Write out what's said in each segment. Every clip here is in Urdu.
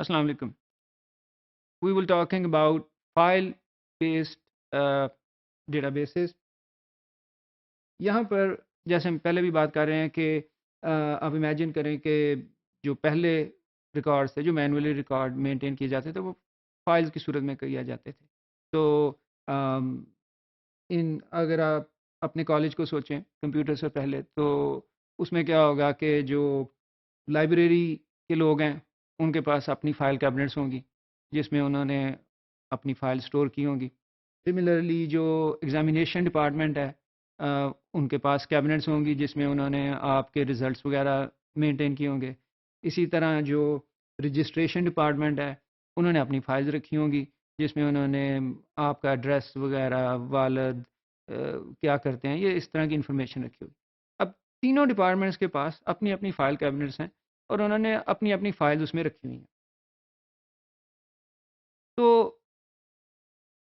السلام علیکم. We will talking about file based databases. یہاں پر جیسے ہم پہلے بھی بات کر رہے ہیں کہ آپ امیجن کریں کہ جو پہلے ریکارڈز تھے جو مینولی ریکارڈ مینٹین کیے جاتے تھے وہ فائلز کی صورت میں کیا جاتے تھے. تو اگر آپ اپنے کالج کو سوچیں کمپیوٹر سے پہلے تو اس میں کیا ہوگا کہ جو لائبریری کے لوگ ہیں ان کے پاس اپنی فائل کیبنٹس ہوں گی جس میں انہوں نے اپنی فائل سٹور کی ہوں گی. سملرلی جو ایگزامینیشن ڈپارٹمنٹ ہے ان کے پاس کیبنٹس ہوں گی جس میں انہوں نے آپ کے ریزلٹس وغیرہ مینٹین کیے ہوں گے. اسی طرح جو رجسٹریشن ڈپارٹمنٹ ہے انہوں نے اپنی فائلز رکھی ہوں گی جس میں انہوں نے آپ کا ایڈریس وغیرہ والد کیا کرتے ہیں یہ اس طرح کی انفارمیشن رکھی ہوگی. اب تینوں ڈپارٹمنٹس کے پاس اپنی اپنی فائل کیبنٹس ہیں اور انہوں نے اپنی اپنی فائلز اس میں رکھی ہوئی ہیں. تو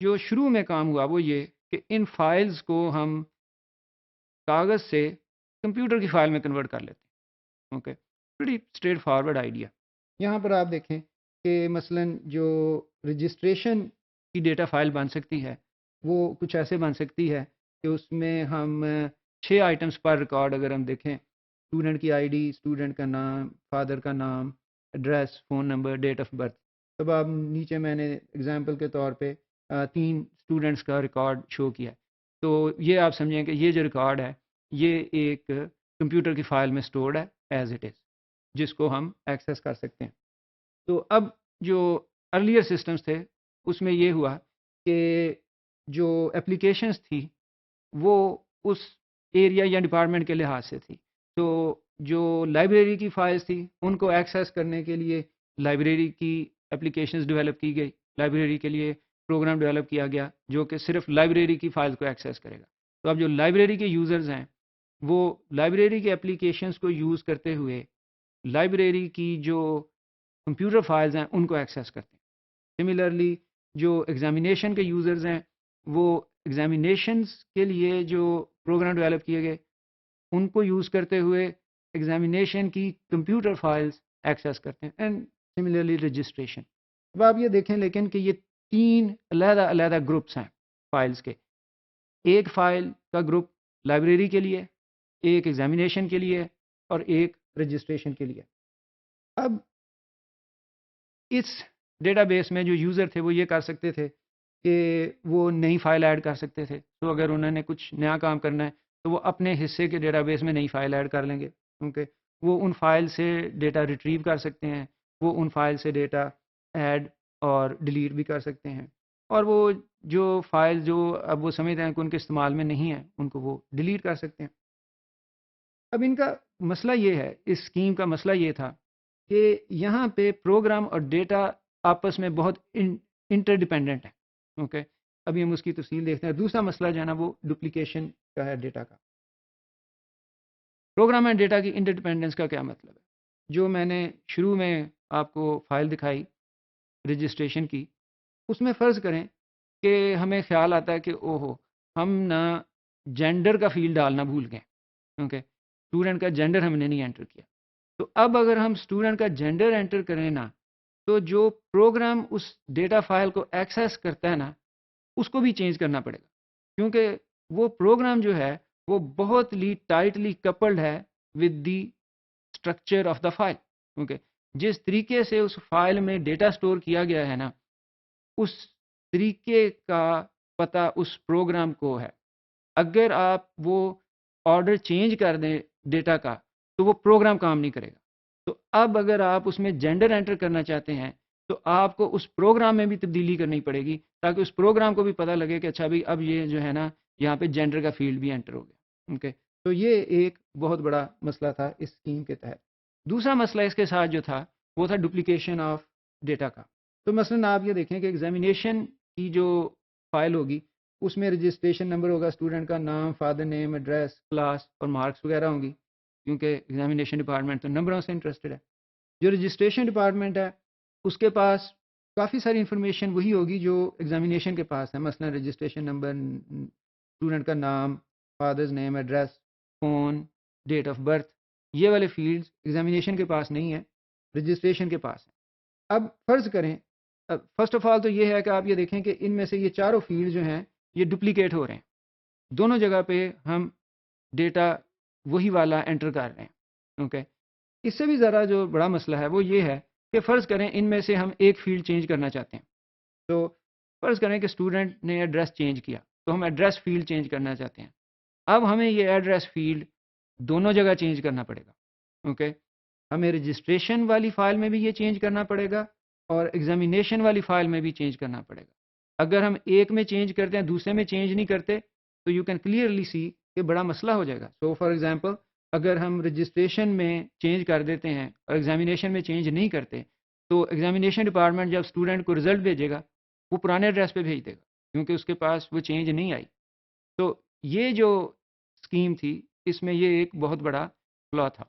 جو شروع میں کام ہوا وہ یہ کہ ان فائلز کو ہم کاغذ سے کمپیوٹر کی فائل میں کنورٹ کر لیتے ہیں. Okay, pretty straight forward idea. یہاں پر آپ دیکھیں کہ مثلا جو رجسٹریشن کی ڈیٹا فائل بن سکتی ہے وہ کچھ ایسے بن سکتی ہے کہ اس میں ہم 6 آئٹمس پر ریکارڈ اگر ہم دیکھیں اسٹوڈنٹ کی آئی ڈی, اسٹوڈنٹ کا نام, فادر کا نام, address, phone number, date of birth. تب آپ نیچے میں نے اگزامپل کے طور پہ 3 اسٹوڈنٹس کا ریکارڈ شو کیا. تو یہ آپ سمجھیں کہ یہ جو ریکارڈ ہے یہ ایک کمپیوٹر کی فائل میں سٹورڈ ہے ایز اٹ از جس کو ہم ایکسیس کر سکتے ہیں. تو اب جو ارلیئر سسٹمز تھے اس میں یہ ہوا کہ جو اپلیکیشنز تھی وہ اس ایریا یا ڈپارٹمنٹ کے لحاظ سے تھی. تو جو لائبریری کی فائلز تھی ان کو ایکسیس کرنے کے لیے لائبریری کی اپلیکیشنز ڈیولپ کی گئی, لائبریری کے لیے پروگرام ڈیولپ کیا گیا جو کہ صرف لائبریری کی فائل کو ایکسیس کرے گا. تو اب جو لائبریری کے یوزرز ہیں وہ لائبریری کے اپلیکیشنز کو یوز کرتے ہوئے لائبریری کی جو کمپیوٹر فائلز ہیں ان کو ایکسیس کرتے ہیں. سملرلی جو ایگزامینیشن کے یوزرز ہیں وہ ایگزامینیشنز کے لیے جو پروگرام ڈیولپ کیے گئے ان کو یوز کرتے ہوئے ایگزامینیشن کی کمپیوٹر فائلز ایکسیس کرتے ہیں. And similarly registration. اب آپ یہ دیکھیں لیکن کہ یہ 3 علیحدہ علیحدہ گروپس ہیں فائلز کے. ایک فائل کا گروپ لائبریری کے لیے, ایک ایگزامینیشن کے لیے اور ایک رجسٹریشن کے لیے. اب اس ڈیٹا بیس میں جو یوزر تھے وہ یہ کر سکتے تھے کہ وہ نئی فائل ایڈ کر سکتے تھے. تو اگر انہوں نے کچھ نیا کام کرنا ہے تو وہ اپنے حصے کے ڈیٹا بیس میں نئی فائل ایڈ کر لیں گے کیونکہ وہ ان فائل سے ڈیٹا ریٹریو کر سکتے ہیں, وہ ان فائل سے ڈیٹا ایڈ اور ڈیلیٹ بھی کر سکتے ہیں, اور وہ جو فائل جو اب وہ سمجھتے ہیں کہ ان کے استعمال میں نہیں ہے ان کو وہ ڈیلیٹ کر سکتے ہیں. اب ان کا مسئلہ یہ ہے, اس اسکیم کا مسئلہ یہ تھا کہ یہاں پہ پروگرام اور ڈیٹا آپس میں بہت انٹر ڈیپینڈنٹ ہے. اوکے, ابھی ہم اس کی تفصیل دیکھتے ہیں. دوسرا مسئلہ جو ہے نا وہ ڈپلیکیشن کا ہے ڈیٹا کا. پروگرام اینڈ ڈیٹا کی انٹر ڈیپینڈنس کا کیا مطلب ہے؟ جو میں نے شروع میں آپ کو فائل دکھائی رجسٹریشن کی, اس میں فرض کریں کہ ہمیں خیال آتا ہے کہ اوہو ہم نہ جینڈر کا فیلڈ ڈالنا بھول گئے. اوکے, اسٹوڈنٹ کا جینڈر ہم نے نہیں انٹر کیا. تو اب اگر ہم اسٹوڈنٹ کا جینڈر انٹر کریں نا تو جو پروگرام اس ڈیٹا فائل کو ایکسیس کرتا ہے نا اس کو بھی چینج کرنا پڑے گا کیونکہ وہ پروگرام جو ہے وہ بہت ٹائٹلی کپلڈ ہے with the structure of the file. کیونکہ جس طریقے سے اس فائل میں ڈیٹا سٹور کیا گیا ہے نا اس طریقے کا پتہ اس پروگرام کو ہے. اگر آپ وہ آرڈر چینج کر دیں ڈیٹا کا تو وہ پروگرام کام نہیں کرے گا. تو اب اگر آپ اس میں جینڈر انٹر کرنا چاہتے ہیں تو آپ کو اس پروگرام میں بھی تبدیلی کرنی پڑے گی تاکہ اس پروگرام کو بھی پتہ لگے کہ اچھا بھائی اب یہ جو ہے نا یہاں پہ جینڈر کا فیلڈ بھی انٹر ہو گیا. اوکے, تو یہ ایک بہت بڑا مسئلہ تھا اس اسکیم کے تحت. دوسرا مسئلہ اس کے ساتھ جو تھا وہ تھا ڈپلیکیشن آف ڈیٹا کا. تو مثلا آپ یہ دیکھیں کہ ایگزامینیشن کی جو فائل ہوگی اس میں رجسٹریشن نمبر ہوگا, اسٹوڈنٹ کا نام, فادر نیم, ایڈریس, کلاس اور مارکس وغیرہ ہوں گی کیونکہ ایگزامینیشن ڈپارٹمنٹ تو نمبروں سے انٹرسٹڈ ہے. جو رجسٹریشن ڈپارٹمنٹ ہے اس کے پاس کافی ساری انفارمیشن وہی ہوگی جو ایگزامینیشن کے پاس ہے. مثلا رجسٹریشن نمبر, اسٹوڈنٹ کا نام, father's name, address, phone, date of birth, یہ والے فیلڈز ایگزامینیشن کے پاس نہیں ہے, رجسٹریشن کے پاس ہے. اب فرض کریں، فرسٹ آف آل تو یہ ہے کہ آپ یہ دیکھیں کہ ان میں سے یہ چاروں فیلڈ جو ہیں یہ ڈپلیکیٹ ہو رہے ہیں، دونوں جگہ پہ ہم ڈیٹا وہی والا انٹر کر رہے ہیں. اوکے، اس سے بھی ذرا جو بڑا مسئلہ ہے وہ یہ ہے کہ فرض کریں ان میں سے ہم ایک فیلڈ چینج کرنا چاہتے ہیں. تو فرض کریں کہ اسٹوڈنٹ نے ایڈریس چینج کیا، تو ہم ایڈریس فیلڈ چینج کرنا چاہتے ہیں. اب ہمیں یہ ایڈریس فیلڈ دونوں جگہ چینج کرنا پڑے گا. اوکے، ہمیں رجسٹریشن والی فائل میں بھی یہ چینج کرنا پڑے گا اور ایگزامینیشن والی فائل میں بھی چینج کرنا پڑے گا. اگر ہم ایک میں چینج کرتے ہیں دوسرے میں چینج نہیں کرتے تو یو کین کلیئرلی سی کہ بڑا مسئلہ ہو جائے گا. سو فار ایگزامپل اگر ہم رجسٹریشن میں چینج کر دیتے ہیں اور ایگزامینیشن میں چینج نہیں کرتے تو ایگزامینیشن ڈپارٹمنٹ جب اسٹوڈنٹ کو رزلٹ بھیجے گا وہ پرانے ایڈریس پہ بھیج دے گا کیونکہ اس کے پاس وہ چینج نہیں آئی. تو یہ جو اسکیم تھی اس میں یہ ایک بہت بڑا فلا تھا.